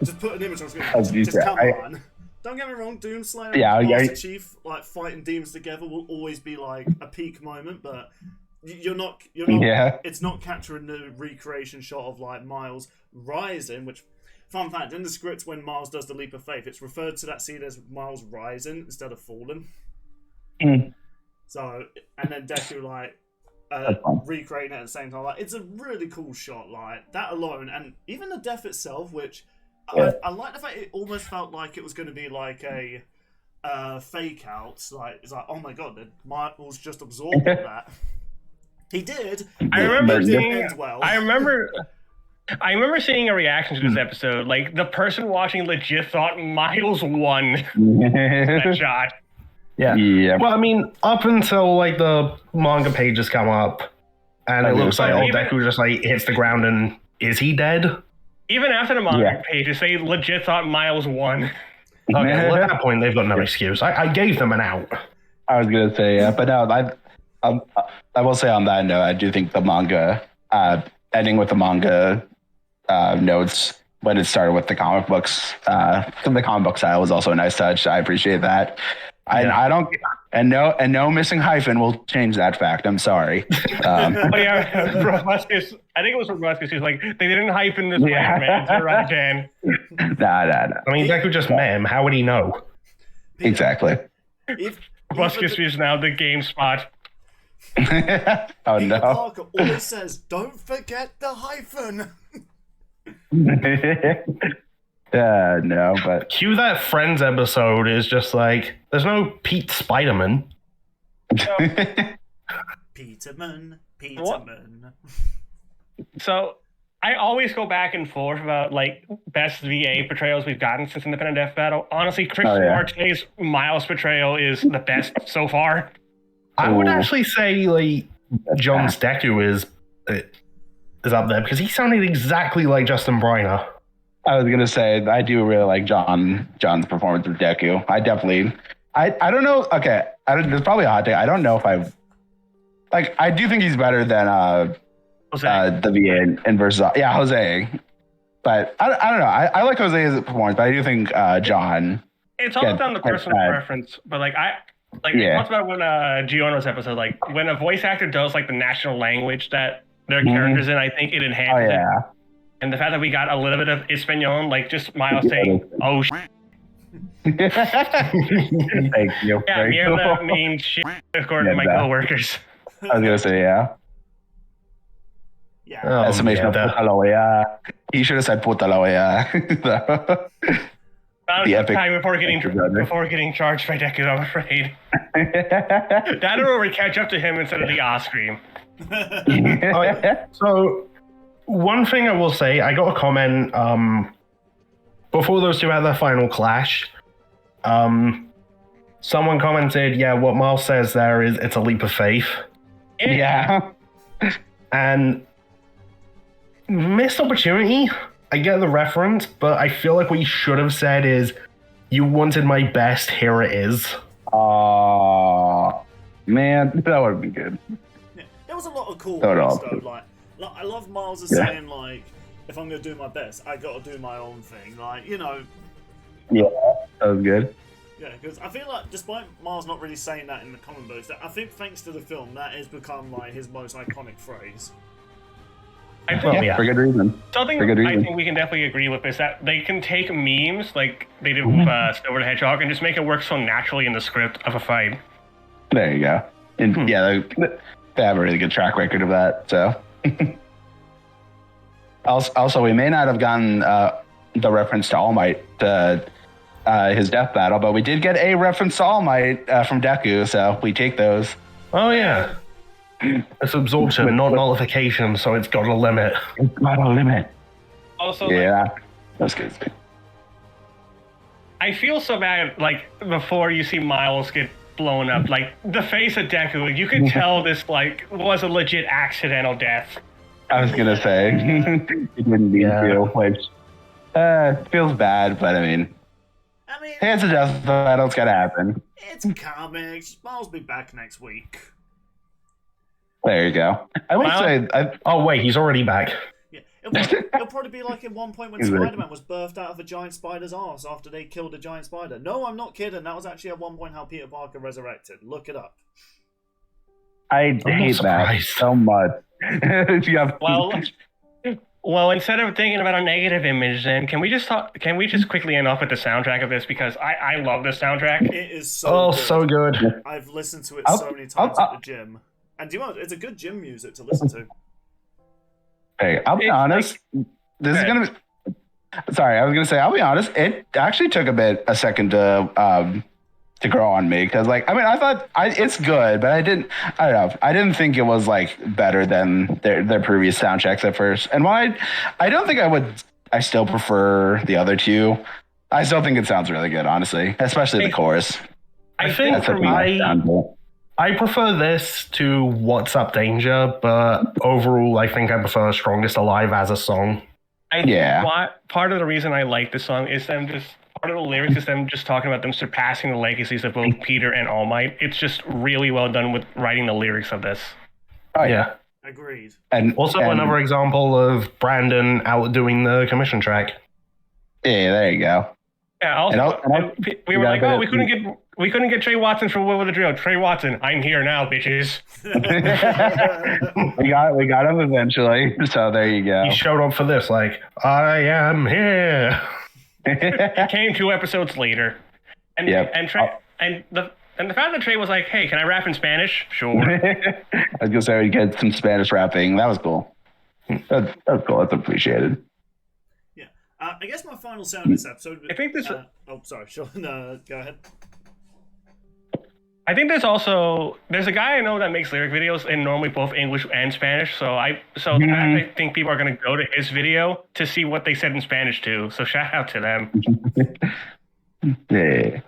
just put an image on screen. Just come on. Don't get me wrong, Doomslayer and Master Chief, like, fighting demons together will always be like a peak moment, but you're not. It's not capturing the recreation shot of like Miles rising. Which, fun fact, in the script when Miles does the leap of faith, it's referred to that scene as Miles rising instead of falling. So, and then Deku like recreating it at the same time. Like, it's a really cool shot. Like that alone, and even the death itself, which I like the fact it almost felt like it was going to be like a fake out. Like it's like, oh my god, did Miles just absorb all that? He did. I remember seeing. End well. I remember seeing a reaction to this episode. Like the person watching legit thought Miles won that shot. Yeah. Well, I mean, up until like the manga pages come up, and it looks like Deku just like hits the ground, and is he dead? Even after the manga pages, they legit thought Miles won. Okay, well, at that point, they've got no excuse. I gave them an out. I was gonna say, yeah, but no, I will say on that note, I do think the manga ending with the manga notes when it started with the comic books, the comic book style was also a nice touch. I appreciate that. I don't, and no missing hyphen will change that fact. I'm sorry. Robuscus, I think it was Robuscus who's like, they didn't hyphen this man. You're right, Jan. Nah. I mean, Deku just met him. How would he know? Exactly. Robuscus is now the game spot. Oh Peter no. Parker always says, don't forget the hyphen. No, but Cue that Friends episode is just like, there's no Pete Spiderman. Peterman. So I always go back and forth about like best VA portrayals we've gotten since Independent Death Battle. Honestly, Christian Marte's Miles portrayal is the best so far. I would actually say like John's Deku is up there because he sounded exactly like Justin Briner. I was gonna say I do really like John's performance with Deku. I don't know. Okay, there's probably a hot take. I don't know if I do think he's better than the VA in versus Jose. But I don't know. I like Jose's performance, but I do think John. It's all down to personal preference, but like we talked about when Giorno's episode, like when a voice actor does like the national language that their characters in, I think it enhances it. And the fact that we got a little bit of Espanol, like just Miles saying, "Oh shit." Thank you. Yeah, near the main shit according to my coworkers. I was gonna say Yeah. Estimation of Putaloya. He should have said Putaloya. That was the time before getting charged by Deku, I'm afraid. That or we catch up to him instead of the Oscream. So, one thing I will say, I got a comment before those two had their final clash. Someone commented, "Yeah, what Miles says there is it's a leap of faith." Yeah. And missed opportunity. I get the reference, but I feel like what you should have said is, "You wanted my best, here it is." Man, that would have been good. Yeah, there was a lot of cool things though. Like I love Miles saying like, if I'm gonna do my best, I gotta do my own thing. Like, you know. Yeah, that was good. Yeah, because I feel like despite Miles not really saying that in the comic books, I think thanks to the film, that has become like his most iconic phrase. I think, for good reason. Something I think we can definitely agree with is that they can take memes like they did with Silver the Hedgehog and just make it work so naturally in the script of a fight. There you go. And they have a really good track record of that. So, also, we may not have gotten the reference to All Might his death battle, but we did get a reference to All Might from Deku, so we take those. Oh yeah. It's absorption, not nullification, so it's got a limit. It's got a limit. Also, that's good. I feel so bad, like, before you see Miles get blown up, like, the face of Deku, you could tell this, like, was a legit accidental death. I was gonna say, it didn't mean to, which feels bad, but I mean, hey, it's a death battle, it's gotta happen. It's comics. Miles will be back next week. There you go. I would say. Oh wait, he's already back. Yeah, it'll probably be like in one point when SpiderMan was birthed out of a giant spider's arse after they killed a giant spider. No, I'm not kidding. That was actually at one point how Peter Parker resurrected. Look it up. I hate that so much. Well, instead of thinking about a negative image, then can we just quickly end off with the soundtrack of this, because I love this soundtrack. It is so good. I've listened to it so many times at the gym. And do you know, it's a good gym music to listen to. Hey, I'll be honest. This is gonna be. Sorry, I was gonna say, I'll be honest, it actually took a second to grow on me, because like, I mean, I thought it's good, but I don't know, I didn't think it was like better than their previous soundtracks at first. And while I don't think I still prefer the other two. I still think it sounds really good, honestly, especially the chorus. I think for me, I prefer this to What's Up Danger, but overall, I think I prefer Strongest Alive as a song. Part of the reason I like this song is part of the lyrics is them just talking about them surpassing the legacies of both Peter and All Might. It's just really well done with writing the lyrics of this. Oh, yeah. Agreed. And also another example of Brandon outdoing the commission track. Yeah, there you go. Yeah, also, we were like, we couldn't get Trey Watson for Will with the Drill. Trey Watson, I'm here now, bitches. we got him eventually. So there you go. He showed up for this, like, I am here. He came 2 episodes later, and the fact that Trey was like, hey, can I rap in Spanish? Sure. I was gonna say we get some Spanish rapping. That was cool. That was cool. That's appreciated. I guess my final sound of this episode. I think this. Sorry, Sean. Go ahead. I think there's a guy I know that makes lyric videos in normally both English and Spanish. So I think people are going to go to his video to see what they said in Spanish too. So shout out to them. Yeah.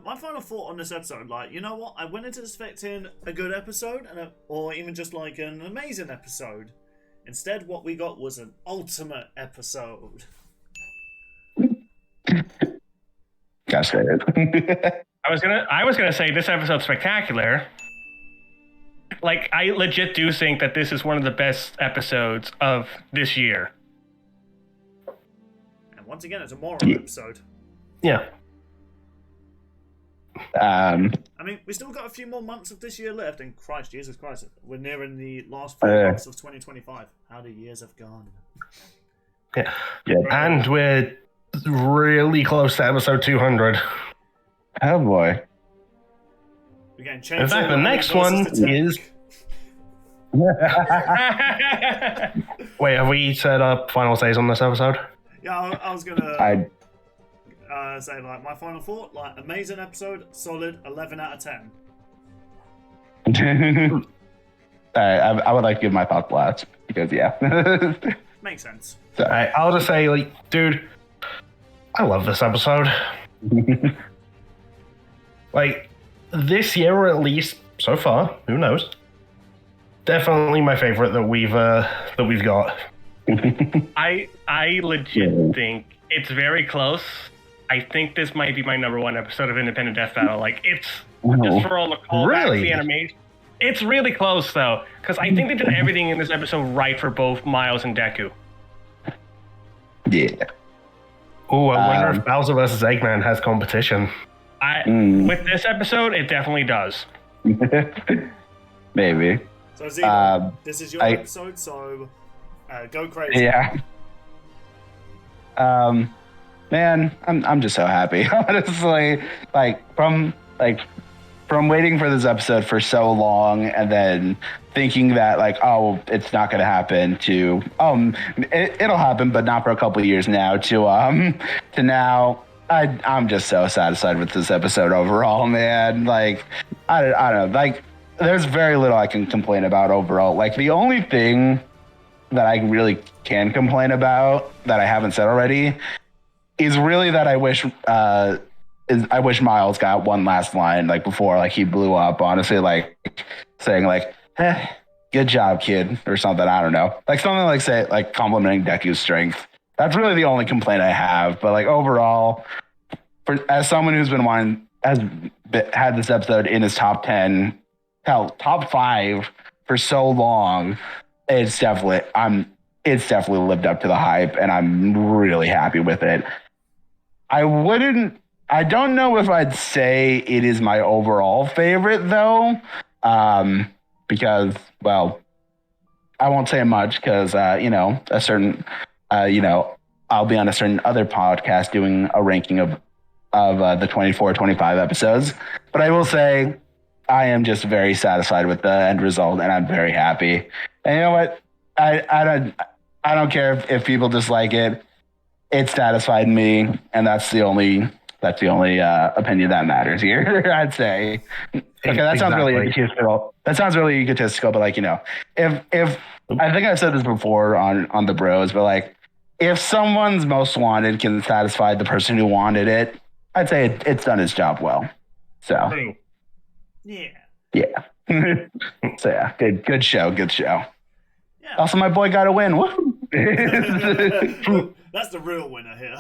My final thought on this episode, like, you know what? I went into expecting a good episode, or even just like an amazing episode. Instead, what we got was an ultimate episode. Gosh, it. I was gonna say this episode's spectacular. Like, I legit do think that this is one of the best episodes of this year. And once again, it's a moral episode. Yeah. I mean, we still got a few more months of this year left, and Jesus Christ, we're nearing the last 4 months of 2025. How the years have gone. Yeah. And we're really close to episode 200. Oh boy. We're getting changed. In fact, the next one is. Wait, have we set up final says on this episode? Yeah, I was gonna. Say, like, my final thought, like, amazing episode, solid 11 out of 10. I would like to give my thoughts last, because Makes sense. So. I'll just say, like, dude, I love this episode. Like, this year, or at least so far, who knows? Definitely my favorite that we've got. I legit think it's very close. I think this might be my #1 episode of Independent Death Battle. Like, it's just for all the callbacks, the animation. It's really close, though, because I think they did everything in this episode right for both Miles and Deku. Yeah. Oh, I wonder if Bowser vs. Eggman has competition. With this episode, it definitely does. Maybe. So, ZDogg, this is your episode, so go crazy. Yeah. Man, I'm just so happy. Honestly, from waiting for this episode for so long, and then thinking that, like, oh, it's not going to happen, to it'll happen, but not for a couple of years now, to now. I'm just so satisfied with this episode overall, man. Like, I don't know. Like, there's very little I can complain about overall. Like, the only thing that I really can complain about that I haven't said already is really that I wish Miles got one last line, like, before, like, he blew up. Honestly, like, saying, like, good job, kid, or something. I don't know. Like, something like, say, like, complimenting Deku's strength. That's really the only complaint I have. But, like, overall, as someone who's had this episode in his top 10, hell, top 5 for so long, it's definitely lived up to the hype, and I'm really happy with it. I don't know if I'd say it is my overall favorite, though, because, well, I won't say much, because, I'll be on a certain other podcast doing a ranking of the 24, 25 episodes. But I will say I am just very satisfied with the end result, and I'm very happy. And you know what? I don't care if people dislike it. It satisfied me, and that's the only opinion that matters here. I'd say. Okay, that sounds really egotistical. That sounds really egotistical, but like, you know, if I think I've said this before on the bros, but like, if someone's most wanted can satisfy the person who wanted it, I'd say it's done its job well. So Yeah. So yeah, good show. Yeah. Also, my boy got a win. Woo! That's the real winner here.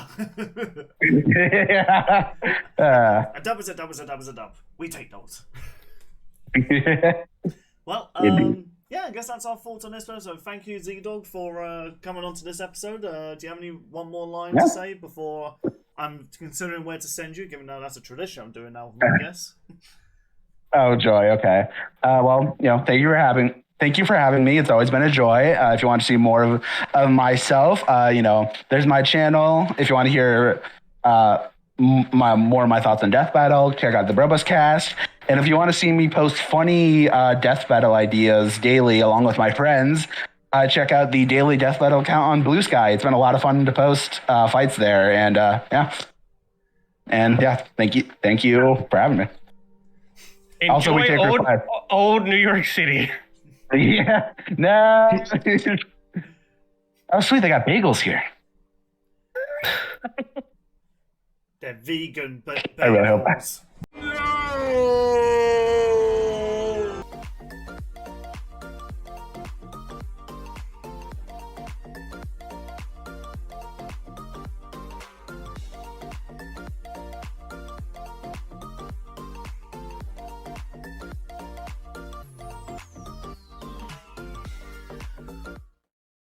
Yeah. A dub is a dub is a dub is a dub. We take those. Well, yeah, I guess that's our thoughts on this one. So thank you, ZDogg, for coming on to this episode. Do you have one more line to say before I'm considering where to send you, given that that's a tradition I'm doing now, I guess? Oh, joy. Okay. Well, you know, thank you for having me. It's always been a joy. If you want to see more of myself, you know, there's my channel. If you want to hear more of my thoughts on Death Battle, check out the Brobus Cast. And if you want to see me post funny Death Battle ideas daily along with my friends, check out the daily Death Battle account on BlueSky. It's been a lot of fun to post fights there. And thank you for having me. Enjoy Also, we take old New York City. Yeah, no. Oh, sweet, they got bagels here. They're vegan, but I really hope bagels.